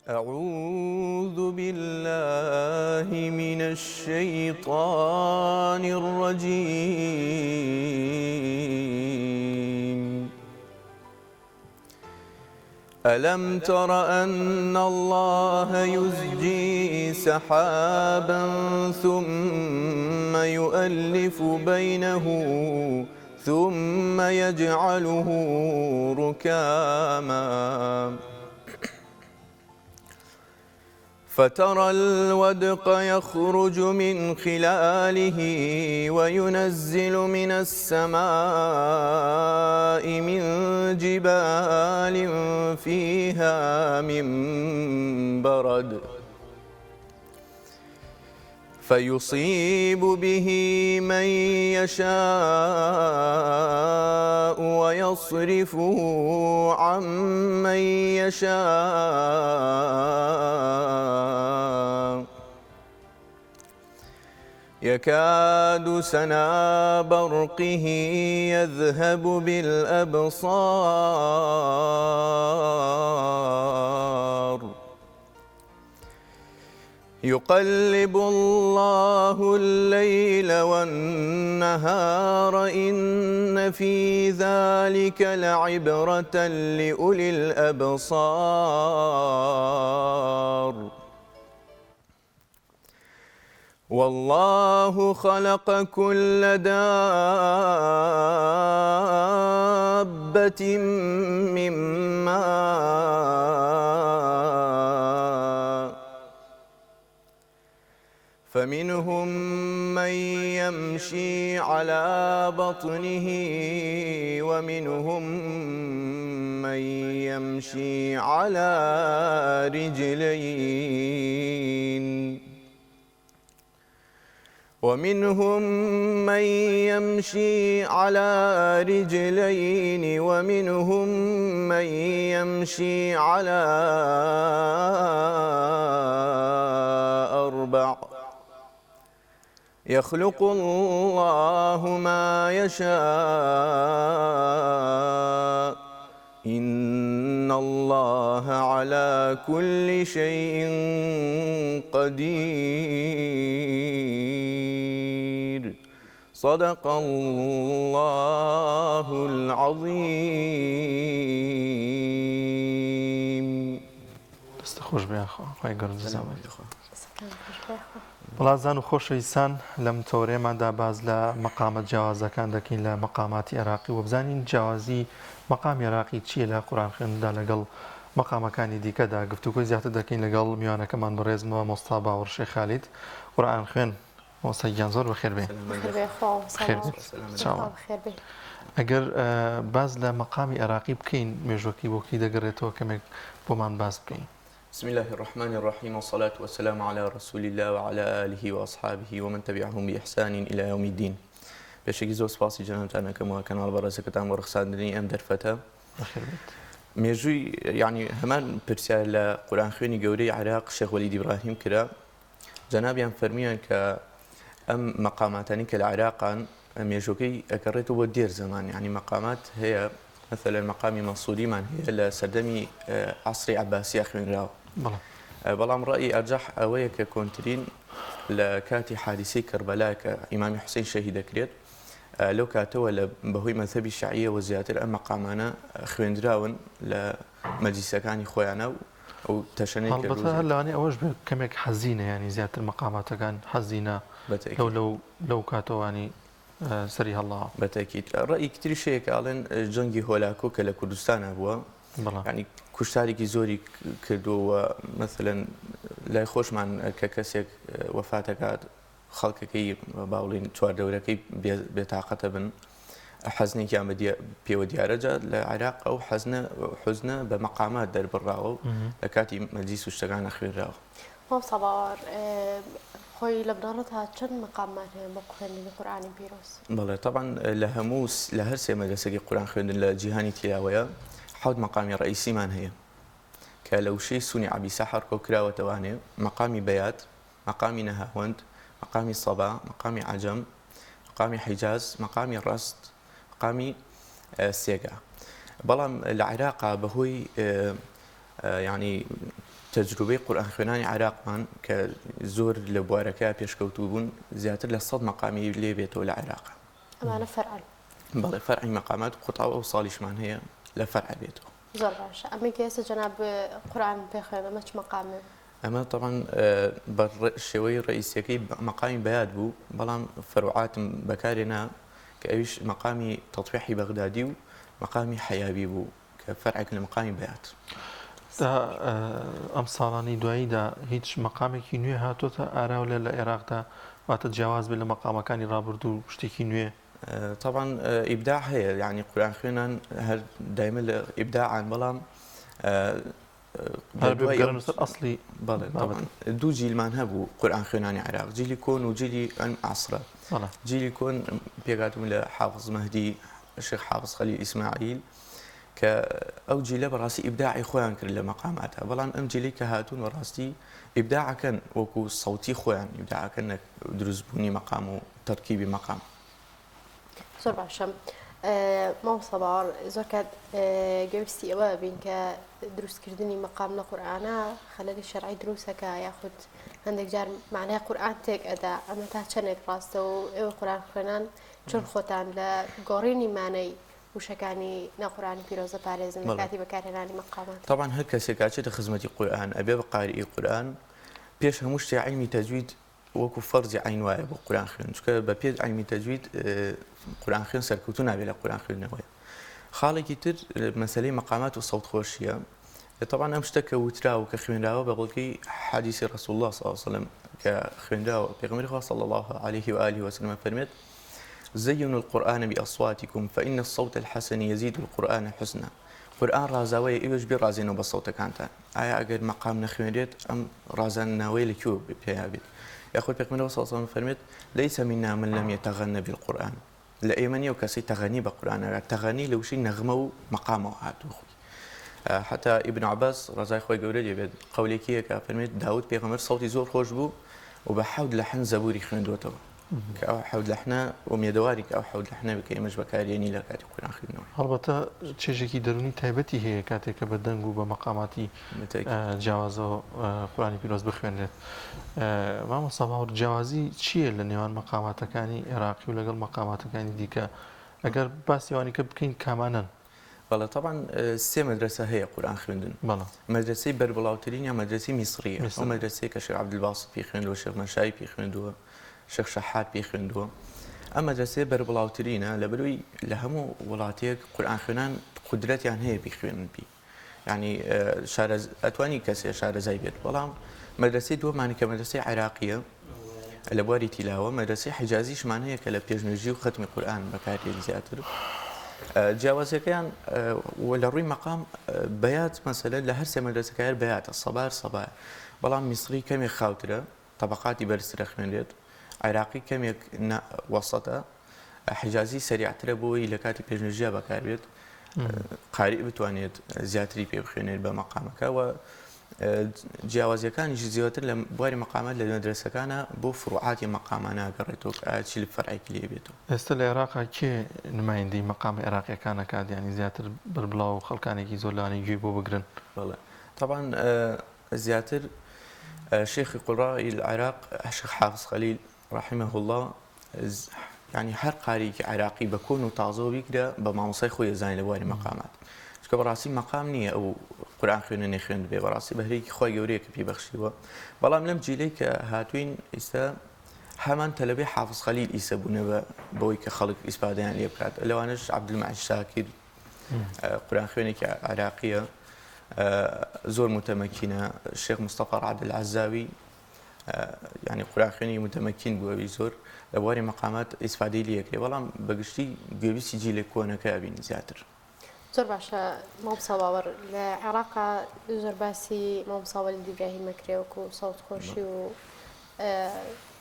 أعوذ بالله من الشيطان الرجيم. ألم تر أن الله يزجي سحابا ثم يؤلف بينه ثم يجعله ركاما فترى الودق يخرج من خلاله وينزل من السماء من جبال فيها من برد فيصيب به من يشاء ويصرفه عن من يشاء يكاد سنا برقه يذهب بالأبصار يقلب الله الليل والنهار إن في ذلك لعبرة لأولي الأبصار والله خلق كل دابة من ماء فمنهم من يمشي على بطنه ومنهم من يمشي على رجلين ومنهم من يمشي على رجلين ومنهم من يمشي على أربع يخلق الله ما يشاء إن الله على كل شيء قدير صدق الله العظيم. دەستەخۆش بێ خۆی گەورە بەڵازان و خۆشەویستان لەم تۆرێماندا باز لە مەقامە جیاوازەکان دەکەین لە مەقاماتی عێراقی و بزانین جیاوازی مەقامی عێراقی چییە لە قورئان خوێندندا لەگەڵ مەقامەکانی دیکەدا گفتوگۆی زیاتر دەکەین لەگەڵ میوانەکەمان بەڕێزمەوە مۆستا باوەڕ شێخ خالید قورئان خوێن. مۆستاگیان زۆر بەخێر بێ. ئەگەر باز لە مەقامی عێراقی بکەین مێژوەکی بۆکی دەگەڕێتەوە کەمێک بۆمان باز بکەین. بسم الله الرحمن الرحيم والصلاة والسلام على رسول الله وعلى آله وأصحابه ومن تبعهم بإحسان إلى يوم الدين. بشكل زۆر سپاسی جەنابتانە کەمەوە کەناڵ بەڕێزەکەتان بۆ ڕخساندنی ئەم دەرفەتە. مێژووی یعنی هەمان پرسیار لە قورئان خوێنی گەورەی عێراق شێخ وەلید ئیبراهیم کرا. جەنابیان فەرمیان کە ئەم مەقاماتانی کە لە عێراقان مێژوەکەی ئەگەڕێتەوە بۆ دێر زەمان، یعنی مەقامات هەیە مثلا مەقامی مەسووریمان هەیە لە سەردەمی عەسری عەباسیە خوێنراوە. بەڵام ڕأیی ئەرجەح ئەوەیە کە کۆنترین لە کاتی حادیسەی کەربەلا کە ئیمامی حوسێن شەهید دەکرێت لەو کاتەوە لە بەهۆی مەذهەبی شیعیەوە زیاتر ئەم مەقامانە خوێندراون لە مەجلیسەکانی خۆیانە و تەشەنەی هەڵبەتە لەوانەیە ئەوەش کەمێک حەزینە، ینی زیاتر مەقاماتەکان حەزینە لەو کاتەوانی سەری هەڵا. بەتەکیت ڕأیی تری شەیە کە ئاڵێن جەنگی هۆلاکۆ کە لە کوردستانە بووە، ینی کوشتارێکی زۆری کردووە. مثلەن لای خۆشمان کە کەسێک وەفاتەکات خەڵکەکەی باوڵین چواردەورەکەی بێتاقەتە بن، حەزنێکیان پێوە دیارەجا لە عێراق ئەو حوزنە بە مەقامات دەربڕاوە و لە کاتی مەجلیس و شتەکانە خوێنراوە. مۆستا باوەڕ خۆی لە بنەڕەتها چەند مەقامات هەیە بۆ خوێندنی قورئانی پیرۆز؟ بەڵێ طبعاً لە هەموو لە هەر سێ مەدرسەی قورئان خوێندن لە جیهانی تیلاوەیە 7 مەقامی ڕئیسیمان هەیە کە لە وشەی سونی عەبی سەحر کۆکراوەتەوانێ: مەقامی بەیات، مەقامی نەهاوەند، مەقامی سەبا، مەقامی عەجەم، مەقامی حیجاز، مەقامی ڕەست، مەقامی سێگا. بەڵام لە عێراقا بەهۆی ینی تەجروبەی قورئان خوێنانی عێراقمان کە زۆر لە بوارەکە پێشکەوتوو بوون زیاتر لە 100 مەقامی لێ بێتەوە لە عێراق. ئەمانە فەرعن. بەڵێ فەرعی مەقامات قوتاو ئەو ساڵیشمان هەیە لە فەرع بێتەوە. زۆر باشە. ئەمە کە ئێستا جەناب قورئان پێخوێن ئەمە چ مەقامێ؟ ئەمە طبعا بە شێوەی ڕئیسیەکەی مەقامی بەیاد بوو بەڵام فەروعاتم بەکارێنا کە ئەویش مەقامی تەطبیحی بەغدادی و مەقامی حەیابی بوو کە فەرعێک لە مەقامی بەیاد. ئەم ساڵانی دواییدا هیچ مەقامێکی نوێ هاتوۆتە ئاراولە لە عێراقدا واتە جیاواز بێت لە مەقامەکانی ڕابردوو شتێکی نوێ؟ طبعا ئیبداع هەیە یعنی قورئان خوێنان هەر دایمە لە ئیبداعان بەڵام ئەسلی بەڵێ طبعا دوو جیلمان هەبوو قورئان خوێنانی عێراق جیلی کۆن و جیلی عەسرە. جیلی کۆن پێگاتم لە حافظ مەهدی شێخ حافظ خەلیل ئیسماعیل کە ئەو جیلە بەڕاستی ئیبداعی خۆیان کرد لە مەقاماتە بەڵام ئەم جیلی کە هاتوون بەڕاستی ئیبداعەکەن وەکو سەوتی خۆیان ئیبداعەکەن دروستبوونی مەقام و تەرکیبی مەقام. زۆر باشە. مامۆستا باوەڕ زۆر کات گەویستی ئەوە بین کە دروستکردنی مەقام لە قورئانە خەلەلی شەرعی دروستەکە یاخود هەندێک جار معنای قورئان تێک ئەدا ئەمە تا چەندێک ڕاستە و ئێوە قورئان خوێنان چۆن خۆتان لە گۆڕینی مانای وشەکانی نەقورئانی پیرۆزە پارێزن لە کاتی بەکارهێنانی مەقامات؟ طبعا هەر کەسێک کاچێتە خزمەتی قورئان ئەبێ بە قاریئی قورئان پێش هەموو شتێ عیلمی تەجوید وەکو فەرزی عین وایە بۆ قورئان خوێن چونکە بە پێ عیلمی تەجوید قورئان خوێن سەرکەوتوو نابێت لە قورئان خوێندنەوەی. خاڵێکی تر مەسەلەی مەقامات و سەوت خۆشیە. طبعا ئەم شتە کە وتراوە کە خوێندراوە بە بڵکەی حەدیثی ڕەسوول الله صلی الله علیه وسلم کە خوێندراوە پێغەمبەری خوا صلی الله علیه و آله وسلم فەرمێت زينوا القرآن بأصواتكم فإن الصوت الحسن يزيد القرآن حسنا. قرآن رازاوية إيش برازينه بصوت كانتا. أجر مقام نخوينيت أم رازان ناويل كيو بيابيت. يأخذ بيقمنه صلى الله عليه وسلم فرمت ليس منا من لم يتغنى بالقرآن. لا إيمانية وكسي تغني بالقرآن. تغني لو شيء نغمه مقامه هاتوخي. حتى ابن عباس رضي خوي جوري بيد قولي كيه كفرمت داود بيغمر صوتي زور خوش بو وبحاول لحن زبوري خويندوته. كأو حود لحنا وميدواري كأو حود لحنا بكي مش بكاريني لا كاتي قرآن خدنوي. هەڵبەتە چێژێکی دەرونی تایبەتی هەیە کاتێک کە بە دەنگ و بە مەقاماتی جیاوازەوە قورئانی پیرۆز بخوێنرێت. مامۆستا باوەڕ جیاوازی چییە لە نێوان مەقاماتەکانی عێراقی و لەگەڵ مەقاماتەکانی دیکە ئەگەر باسیوانی کە بکەین کامانن؟ بەڵێ طبعا سێ مەدرسە هەیە قورئان خوێندن. مەدرسەی بەربڵاوترین یا مەدرسەی میسریە. ئەو مەدرسەی کە شێخ عەبدولباسط پێی خوێندووە شێخ مەشایی پێی خوێندووە شێخ شەحات پێی خوێندووە. ئەم مەدرسەیە بەربڵاوترینە لەبەرەوەی لە هەموو وڵاتێک قورئان خوێنان قودرەتیان هەیە بیخوێنن پێی. یعنی ئەتوانی کەسێ شارەزای بێت بەڵام مەدرسەی دووەمانی کە مەدرسەی عێراقیە لە بواری تیلاوە مەدرسەی حیجازیشمان هەیە کە لە پێشنوێژی و ختمی قورئان بەکارهێن زیاتر. جیاوازەکەیان لە ڕووی مەقام بەیات مەسەلە لە هەر سێ مەدرسەکە هەر بەیاتە سەبایە بەڵام میسری کەمێک خاوترە طبقاتی بەرزترە خوێنرێت. عێراقی کەمێک وەسەتە حیجازی سەریعترە بۆی لە کاتی پێشنوێژیە بەکاربێت قاری بتوانێت زیاتری پێ بخوێنێت بە مەقامەکە و جیاوازیەکانیش زیاتر لە بواری مەقامات لە مەدرسەکانە بۆ فروعاتی مەقامانە گەڕێتەوە چی لە فەرعێکی لێ بێتەوە. ئێستا لە عێراقا کێ نمایندەی مەقامی عێراقیەکانە کات ینی زیاتر بەربڵاو و خەڵکانێکی زۆر لەوانەی گوێ بۆ بگرن؟ بەڵێ طبعا زیاتر شيخ قراء العراق الشيخ حافظ خليل رحمه الله يعني هر قاري عراقي بكون وتعظو بيكدا بمعمصي خويا زين لواري مقامات شكو براسي مقام نية او قرآن خوينا نخوين بي براسي بهريك خويا جوريك بي بخشيوا بلام لم جيليك هاتوين استا همان تلبي حافظ خليل يسبونا بويك خلق اسبادين اللي بكات لو اناش عبد المعز شاكر قرآن خوينك عراقيه زور متمكنة الشيخ مصطفى رعد العزاوي يعني قرآن خويني متمكن بوي زور لواري مقامات استفادة ليك والله بقشتي جويسي جيلك كونا كابين زياتر. زۆر باشە مامۆستا باوەڕ لە عێراقا زۆر باسی مامۆستا وەلید ئیبراهیم ئەکرێ وەکو سەوت خۆشی و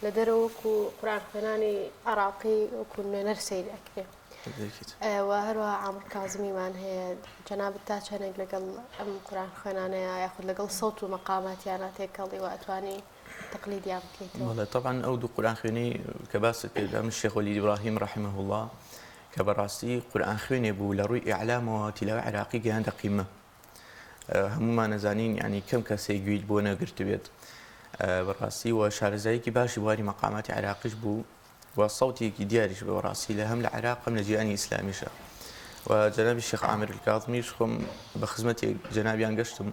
لە دەرەوە وەکو قورئان خوێنانی عێراقی وەکو نوێنەر سەیر ئەکرێ. و هەروەها عامر کازمیمان هەیە جەنابەت تا چەندێک لەگەڵ ئەم قورئان خوێنانەیە یاخود لەگەڵ سەوت و مەقاماتیانە تێکەڵی و ئەتوانی تەقلیدیان بکەیتەوە؟ طبعا ئەو دوو قورئان خوێنی کە باست کرد ئەم شێخ وەلید ئیبراهیم رحمه الله کە بەڕاستی قورئان خوێنێ بوو لە ڕووی ئیعلامەوە تیلاوە عێراقی گەیاندە قیمە هەمومان نەزانین ینی کەم کەسێک گویل بۆ نەگرت بێت بەڕاستی و شارەزایەکی باشی بواری مەقاماتی عێراقیش بوو و سەوتێکی دیاریش بەڕاستی لە هەم لە عێراق هەم لە جیهانی ئیسلامیشە و جەنابی شێخ عامر الکاظمیش خۆم بە خزمەتی جەنابیان گەشتم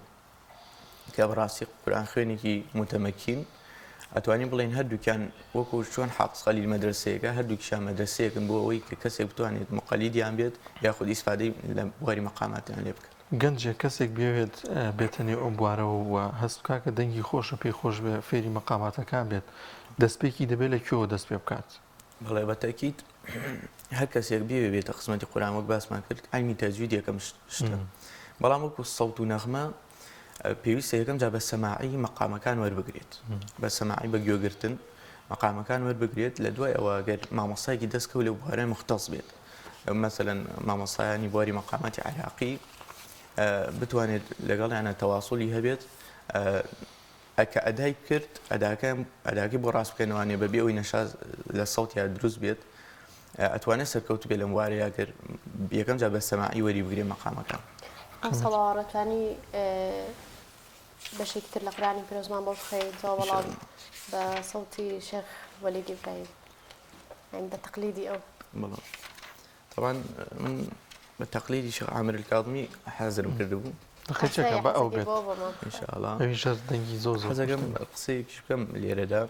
کە بەڕاستی قورئان خوێنێکی متەمەکین ئەتوانین بڵێن هەردووکیان وەکو چۆن حافظ خەلیل مەدرسەیەکە هەردووکیشان مەدرسەیەکن بۆ ئەوەی کە کەسێک بتوانێت مقەلیدیان بێت یاخود ئیسفادەی لە بواری مەقاماتیان لێ بکات. گەنجێک کەسێک بێت بێتەنێ ئەو بوارەوە و هەست بکات کە دەنگی خۆشە پێی خۆش بێ فێری مەقاماتەکان بێت دەستپێکی دەبێت لە کوێوە دەست پێ بکات. بەڵێ بەتەکیت هەر کەسێک بێتە قسمەتی قورئان وەک باسمان کرد عینی تەجوید یەکەم شتە بەڵام وەکو سەوت و نەغمە پێویستە یەکەم جا بە سەماعی مەقامەکان وەربگرێت بە سەماعی بە گوێگرتن مەقامەکان وەربگرێت لە دوای ئەوە گەر مامۆستایەکی دەستکەوت لە بوارەی مختص بێت مەسەلەن مامۆستایانی بواری مەقاماتی عێراقی بتوانێت لەگەڵیانە تەواصلی هەبێت ئەکە ئەدای کرد ئەداکەی بۆ ڕاست بکەنەوانێ بەبێ ئەوەی نەشاز لە سەوتیا دروست بێت ئەتوانێت سەرکەوت بێت لەم وارەیە کرد یەکەم جا بە سەماعی وەری بگرێ مەقامەکان. سەڵاوەڕەتوانی بەشێکی تر لە قورئانی پیرۆزمان بۆ بخەیتەوە بەڵام بە سەوتی شێخ وەلید ئیبراهیم بە تەقلیدی ئەو. بەڵام طبعا من بە تەقلیدی شێخ عامر الکاظمی حەزرم کردبوو خێچەکە بە ئەو بێت ئینشاءالله ئەویش دەنگی زۆر حەزەکەم قسەیەکیش بکەم لێرەدا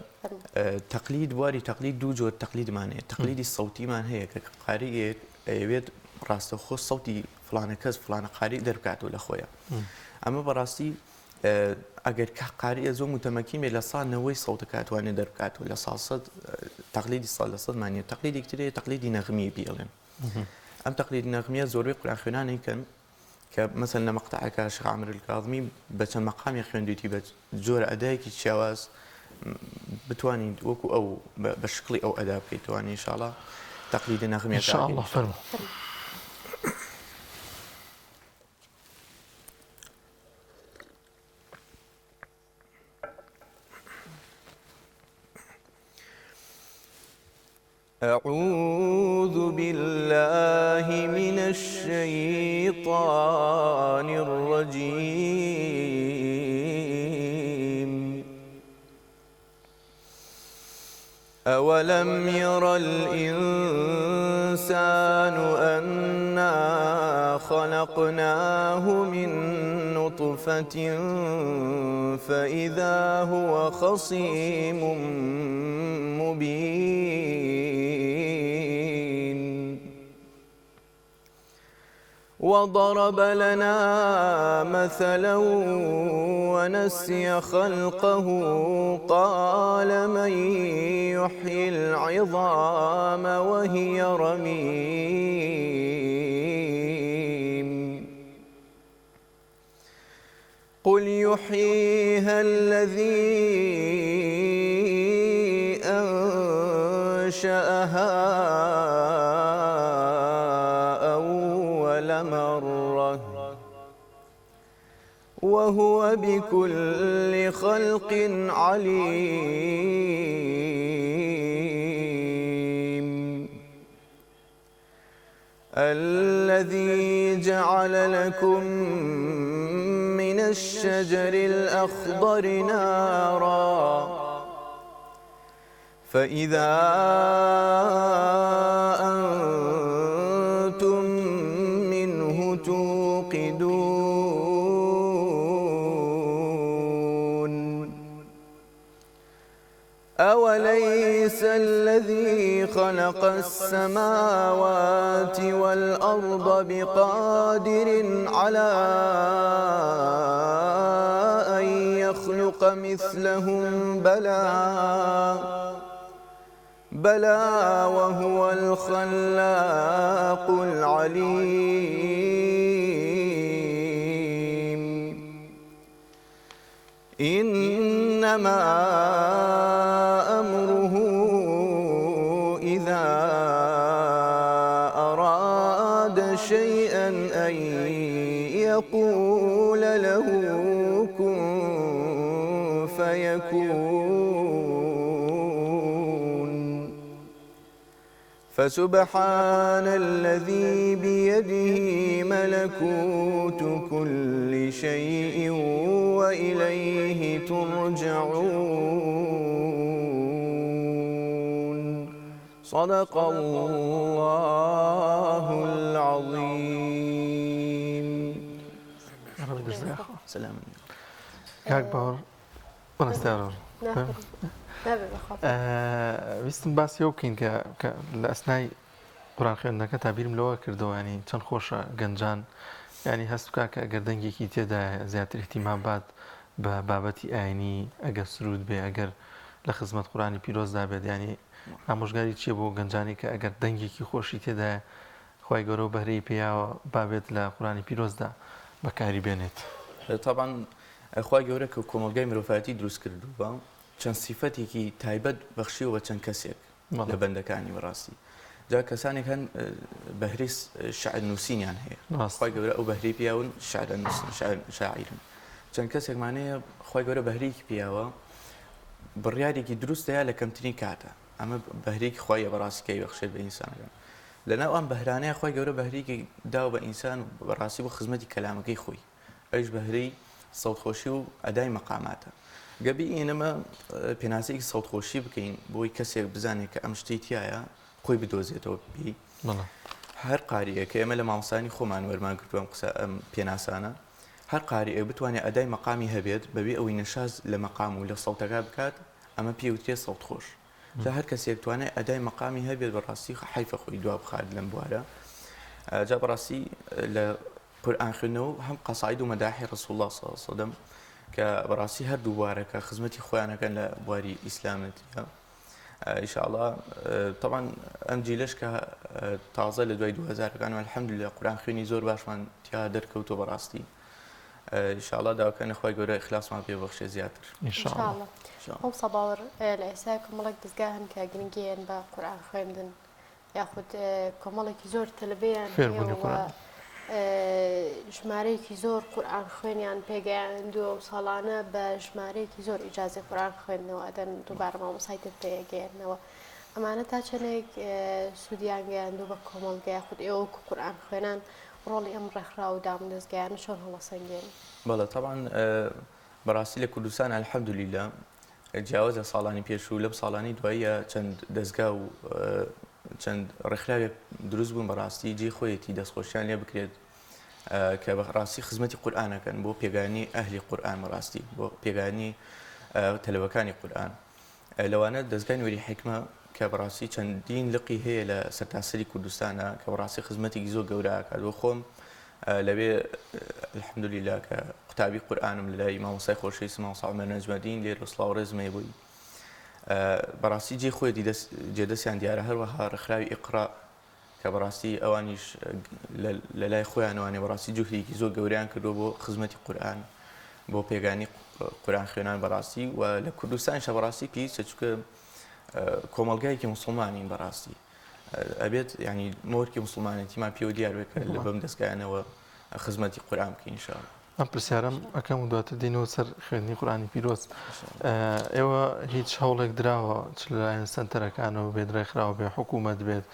تەقلید بواری تەقلید دوو جۆر تەقلیدمان هەیە تەقلیدی سەوتیمان هەیە کە قاریەک ئەوێت ڕاستەخۆ سەوتی فلانە کەس فلانە قاری دەربکاتەوە لە خۆیە ئەمە بەڕاستی ئەگەر قاریە زۆر متەمەکین بێت لە سانەوەی سەوتەکە ئەتوانێت دەربکاتەوە لە ساسەد تەقلیدی ساڵ لە سەدمان نیە تەقلیدێکی ترەیە تەقلیدی نەغمی بێڵێن ئەم تەقلیدی نەغمیە زۆربەی قورئان خوێنانێک کەن کە مەسەن لە مەقتەعەکە شێخ عامر الکاظمی بە چەند مەقامی خوێندویەتی بە جۆرە ئەدایەکی جیاواز بتوانین وەکو ئەو بە شکڵی ئەو ئەدا بکەیتوانین ئینشاءالله تەقلیدی نەغمیە ئینشاءالله فەرموو. أعوذ بالله من الشيطان الرجيم أولم ير الإنسان أنا خلقناه من نطفة فإذا هو خصيم مبين وضرب لنا مثلا ونسي خلقه قال من يحيي العظام وهي رميم قل يحييها الذي أنشأها أول مرة وهو بكل خلق عليم الذي جعل لكم من الشجر الأخضر نارا فإذا أنتم منه توقدون أوليس الذي خلق السماوات والأرض بقادر على أن يخلق مثلهم بلى وهو الخلاق العليم إنما أمره إذا أراد شيئا أن يقول له كن فيكون فسبحان الذي بيده ملكوت كل شيء وإليه ترجعون صدق الله العظيم. رب جزاك سلام. کاک باوەڕ بەڕاستیارە نابێ بەخۆ ویستم باسی ئەو بکەین کە لە ئەسنای قورآن خوێندنەکە تابیرم لەوە کردەوە ینی چەند خۆشە گەنجان ینی هەست بکە کە ئەگەر دەنگێکی تێدایە زیاتر احتیمام بات بە بابەتی ئاینی ئەگەر سرود بێ ئەگەر لە خزمەت قورآنی پیرۆزدا بێت ینی ئامۆژگاری چییە بۆ گەنجانی کە ئەگەر دەنگێکی خۆشی تێدایە خی گەورە و بەهرەی پێیاوە بابێت لە قورآنی پیرۆزدا بەکاری بێنێت. طبعا خی گەورە کە کۆمەلگای مرۆڤایەتی دروست کردووە چەند سیفەتێکی تایبەت بەخشیەوە بە چەند کەسێک لە بەندەکانی بەڕاستی جا کەسانێک هەن بەهرەی شعر نووسینیان هەیە خی گەورە ئەو بەهرەی پیاون شعر نووسن شاعرن چەند کەسێکمانەیە خی گەورە بەهرەیەکی پیاوە بڕیارێکی دروستەیە لە کەمترین کاتە ئەمە بەهرێکی خۆیە بەڕاستیکەی بەخشێت بە ئینسانەکان لەناو ئەم بەهرانەیە خی گەورە بەهرێکی داوە بە ئینسان بەڕاستی بۆ خزمەتی کەلامەکەی خۆی ئەوش بەهرەی سەوتخۆشی و ئەدای مەقاماتە گەبی ئێنەمە پێناسەیەکی سەوتخۆشی بکەین بۆی کەسێک بزانێت کە ئەم شتەی تایە خۆی بدۆزێتەوە پێی هەر قاریە کە ئێمە لە مامۆستانی خۆمان وەرمان کردووە قسە ئەم پێناسانە هەر قاریە بتوانێت ئەدای مەقامی هەبێت بەبێ ئەوەی نەشاز لە مەقام و لە سەوتەکە بکات ئەمە پێوترێ سەوتخۆش جا هەر کەسێک توانێت ئەدای مەقامی هەبێت بەڕاستی حیفە خۆی دوا بخات لەم بوارە جا بەڕاستی لە قورآن خوێندنەوە هەم قەساید و مەداحی ڕسوڵ الله صلی الله علیه وسلم کە بەڕاستی هەردوو بوارەکە خزمەتی خۆیانەکەن لە بواری ئیسلامەتیە ئینشاءالله طبعا ئەم جیلەش کە تازە لە دوای 2000ەکان الحەمدولله قورآن خوێنی زۆر باشمان تیا دەرکەوتۆ بەڕاستی ئینشاءالله داواکەنە خۆی گەورە ئیخلاسمان پێبەخشێ زیاتر ئینشاءالله ئەو سەباوەڕ لە ئێستا کۆمەڵێک دەستگا هەن کە گرنگیان بە قورآن خوێندن یاخود کۆمەڵێکی زۆر تەلەبەیان ژمارەیەکی زۆر قورآن خوێنیان پێگەیاندووە و ساڵانە بە ژمارەیەکی زۆر ئیجازی قورآن خوێندنەوە ئەدەن دووبارە مامۆسای تر پێگەێنەوە ئەمانە تا چەندێک سوودیان گەیاندوو بە کۆمەڵگە یاخود ئێوە قورآن خوێنان ڕۆڵی ئەم ڕێکخرا و دام دەستگایانە چۆن هەڵەسەنگێن بەڵێ طبعا بەڕاستی لە کوردستان الحەمدولله جیاوازە ساڵانی پێش و لەم ساڵانی دواییە چەند دەستگا و چەند ڕێکخراوێک دروست بوون بەڕاستی جێ خۆیەتی دەستخۆشیان لێ بکرێت کە بەڕاستی خزمەتی قورآنەکەن بۆ پێگانی ئەهلی قورآن بەڕاستی بۆ پێگانی تەلەوەکانی قورآن لەوانە دەستگای نوێری حیکمە کە بەڕاستی چەندین لقی هەیە لە سەرتاسەری کوردستانە کە بەڕاستی خزمەتێکی زۆر گەورەکات بۆ خۆم لەوێ الحەمدولله کە قوتابی قورآنم لە لای مامۆستای خۆشەویست مامۆستا عومەر نەجمەدین لێرە سڵاو و ڕێزمەی بووی بەڕاستی جێ خۆیەتی جێدەستیان دیارە هەروەها ڕێکخراوی ئیقرا کە بەڕاستی ئەوانیش لە لای خۆیانەوانێ بەڕاستی جوهرێکی زۆر گەوریان کردو بۆ خزمەتی قورآن بۆ پێگانی قورآن خوێنان بەڕاستی و لە کوردستانیشە بەڕاستی پێویستە چونکە کۆمەڵگایەکی موسڵمانین بەڕاستی ئەبێت ینی مۆرکی موسڵمانەتیمان پێوە دیار بێت کە لە بەم دەستگایانەوە خزمەتی قورآن بکەین ئینشاءالله. ئەم پرسیارم ئەەکەم و دواتر دێنەوە سەر خوێندنی قورآنی پیرۆز ئێوە هیچ هەوڵێک درراوە چ لەلایەن سنتەرەکانەوە بێت ڕێکخراوە بێ حکوومەت بێت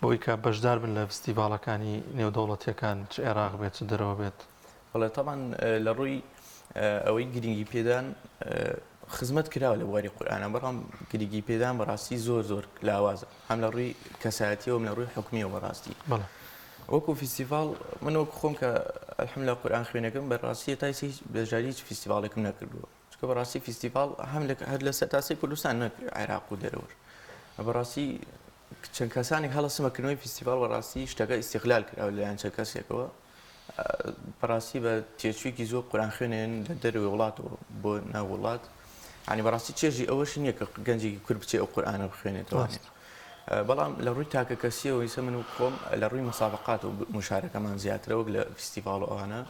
بۆی کە بەشدار بن لە فستیڤالەکانی نێودەوڵەتیەکان چ عێراق بێت چ دەرەوە بێت بەڵێ طبعا لە ڕووی ئەوەی گرنگی پێدان خزمەت کراوە لە بواری قورآنە بەڵام گرنگی پێدان بەڕاستی زۆر زۆر لاوازە هەم لە ڕووی کەسایەتیەوە لە ڕووی حکومیەوە بەڕاستی وەکو فیستیڤال من وەکو خۆم کە الحەمدولله قورآن خوێنەکەم بەڕاستی تایسی بەژاری هیچ فیستیڤالێکم نەکردووە چونکە بەڕاستی فیستیڤال هەم هەر لە سەرتاسەی کوردستان نەک عێراق و دەرەوە بەڕاستی چەند کەسانێک هەڵەسمەکردنەوەی فیستیڤال بەڕاستی شتەکە ئیستیغلال کراوە لەلایەن چەند کەسێکەوە بەڕاستی بە تێچوویەکی زۆر قورآن خوێنێن لە دەروی وڵاتەوە بۆ ناو وڵات ینی بەڕاستی چێژی ئەوەش نییە کە گەنجێکی کورد بچێ ئەو قورآنە بخوێنێتەوە بەڵام لە ڕووی تاکە کەسیەوە ئیسە من و خۆم لە ڕووی مەسابقات و مشارەکەمان زیاترە وەک لە فیستیڤال ئەوانە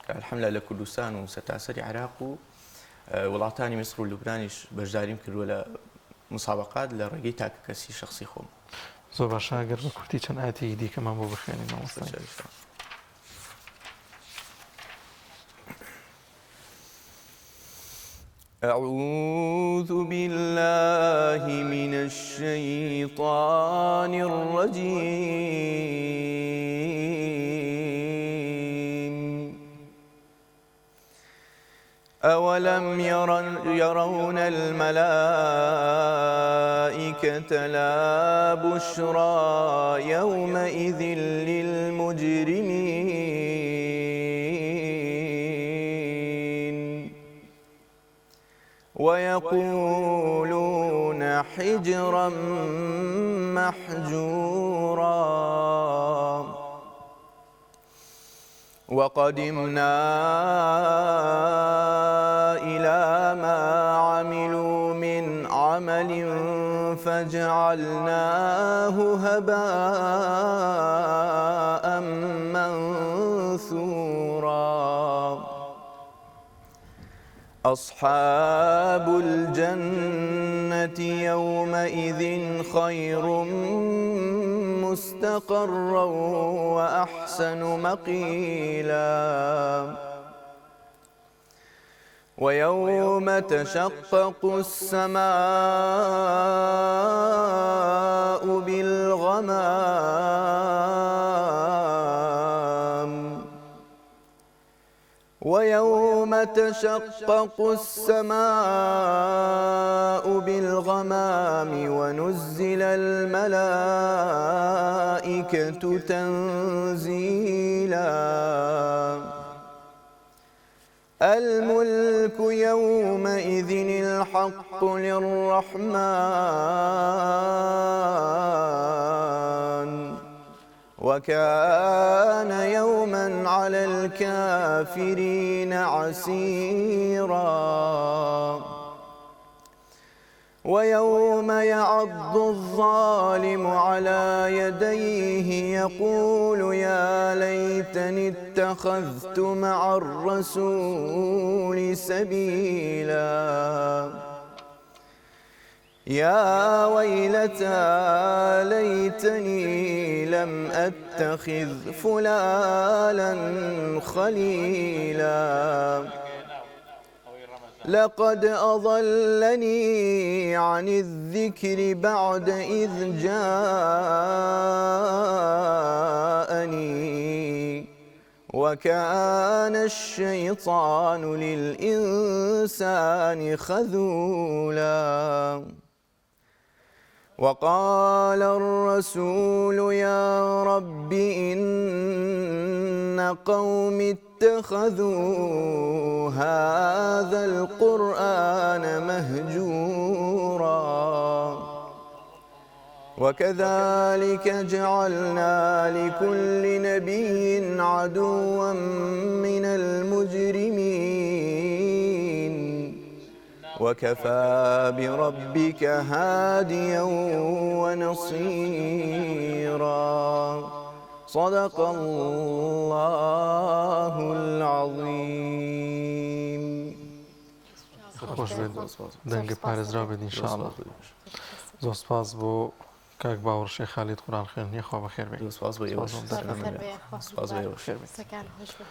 کە الحەمدولله لە کوردستان و سەرتاسەری عێراق و وڵاتانی میسر و لوبنانیش بەشداریم کردووە لە مسابقات لە ڕێگەی تاکە کەسی شخصی خۆم. زۆر باشە ئەگەر بە کورتی چەند ئاەتی دیکەمان بۆ بخوێنین مامۆستا. أعوذ بالله من الشيطان الرجيم أولم يرون الملائكة لا بشرى يومئذ للمجرمين ويقولون حجرا محجورا وقدمنا إلى ما عملوا من عمل فجعلناه هباء منثورا أصحاب الجنة يومئذ خير مستقرا وأحسن مقيلا ويوم تشقق السماء بالغمام ويوم تشقق السماء بالغمام ونزل الملائكة تنزيلا الملك يومئذ الحق للرحمن وكان يوما على الكافرين عسيرا ويوم يعض الظالم على يديه يقول يا ليتني اتخذت مع الرسول سبيلا يا ويلتى ليتني لم أتخذ فلانا خليلا لقد أضلني عن الذكر بعد إذ جاءني وكان الشيطان للإنسان خذولا وقال الرسول يا رب إن قوم اتخذوا هذا القرآن مهجورا وكذلك جعلنا لكل نبي عدوا من المجرمين وكفى بربك هاديا ونصيرا صدق الله العظيم. خۆش بێت دەنگە پارێزرا بێت ئینشاءڵڵا. زۆر سپاس بۆ کاک باوەڕ شێخ خالید قورئان خوێندنی خوا بەخێر بێت. سپاس بۆ ئێوەش. سپاس بۆ خێر بێ. سپاس بۆ ئێوەش. سەکان خۆش بێ.